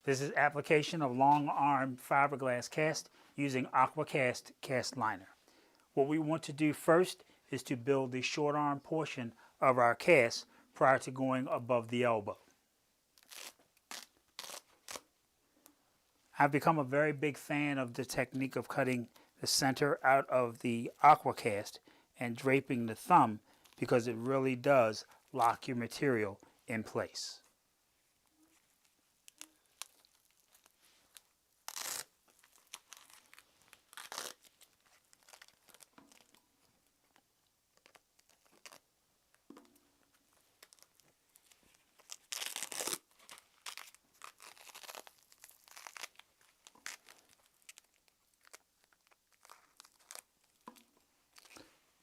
This is application of long arm fiberglass cast using AquaCast cast liner. What we want to do first is to build the short arm portion of our cast prior to going above the elbow. I've become a very big fan of the technique of cutting the center out of the AquaCast and draping the thumb because it really does lock your material in place.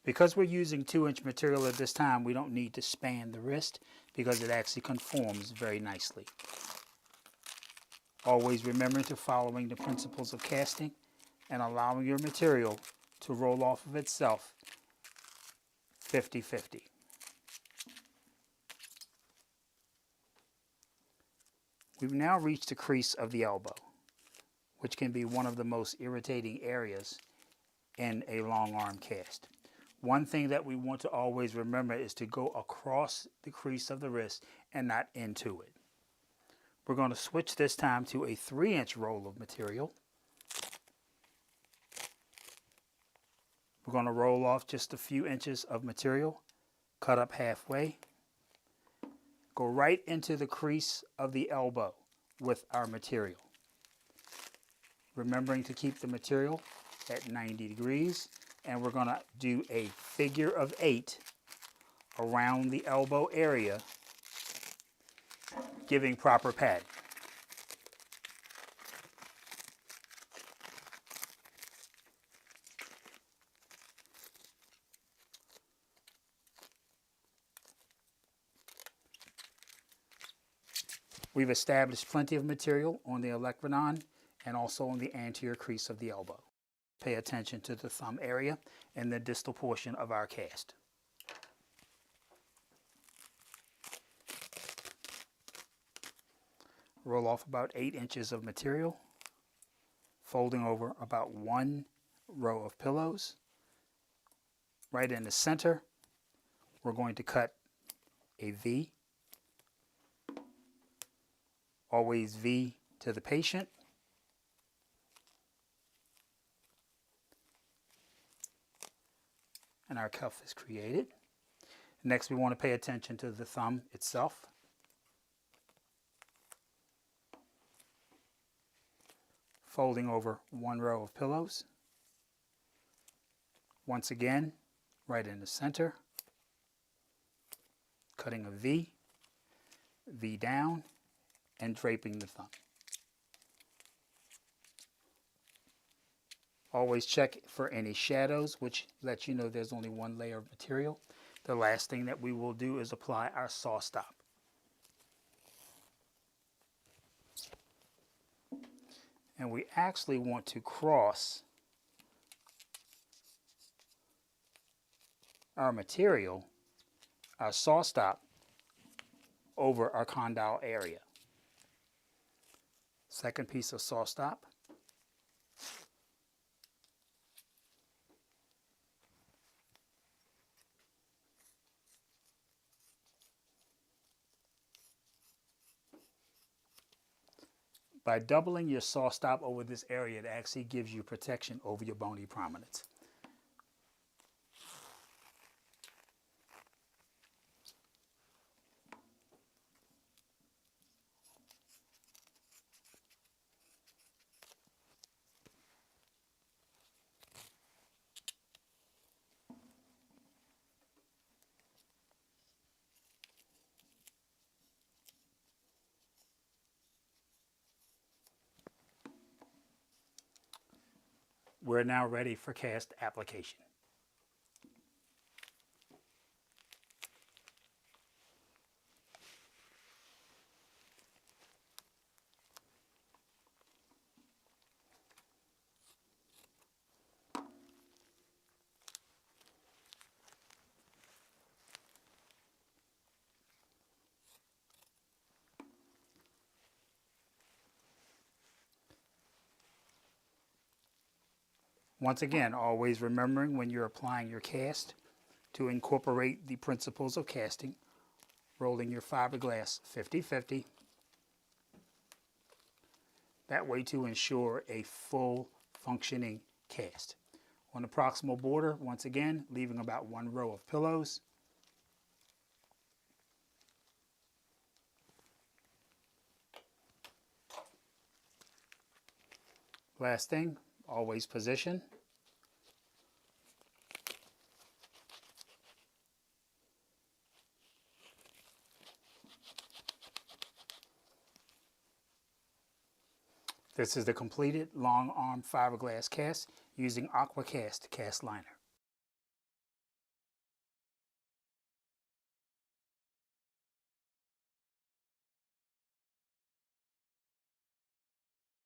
Because we're using 2-inch material at this time, we don't need to span the wrist because it actually conforms very nicely. Always remembering to following the principles of casting and allowing your material to roll off of itself 50-50. We've now reached the crease of the elbow, which can be one of the most irritating areas in a long arm cast. One thing that we want to always remember is to go across the crease of the wrist and not into it. We're going to switch this time to a 3-inch roll of material. We're going to roll off just a few inches of material, cut up halfway, go right into the crease of the elbow with our material. Remembering to keep the material at 90 degrees. And we're going to do a figure of 8 around the elbow area, giving proper padding. We've established plenty of material on the olecranon and also on the anterior crease of the elbow. Pay attention to the thumb area and the distal portion of our cast. Roll off about 8 inches of material, folding over about 1 row of pillows. Right in the center, we're going to cut a V. Always V to the patient. And our cuff is created. Next, we want to pay attention to the thumb itself. Folding over 1 row of pillows. Once again, right in the center. Cutting a V, V down, and draping the thumb. Always check for any shadows, which lets you know there's only 1 layer of material. The last thing that we will do is apply our saw stop. And we actually want to cross our material, our saw stop, over our condyle area. Second piece of saw stop. By doubling your saw stop over this area, it actually gives you protection over your bony prominence. We're now ready for cast application. Once again, always remembering when you're applying your cast to incorporate the principles of casting, rolling your fiberglass 50-50. That way to ensure a full functioning cast. On the proximal border, once again, leaving about 1 row of pillows. Last thing, always position. This is the completed long arm fiberglass cast using AquaCast cast liner.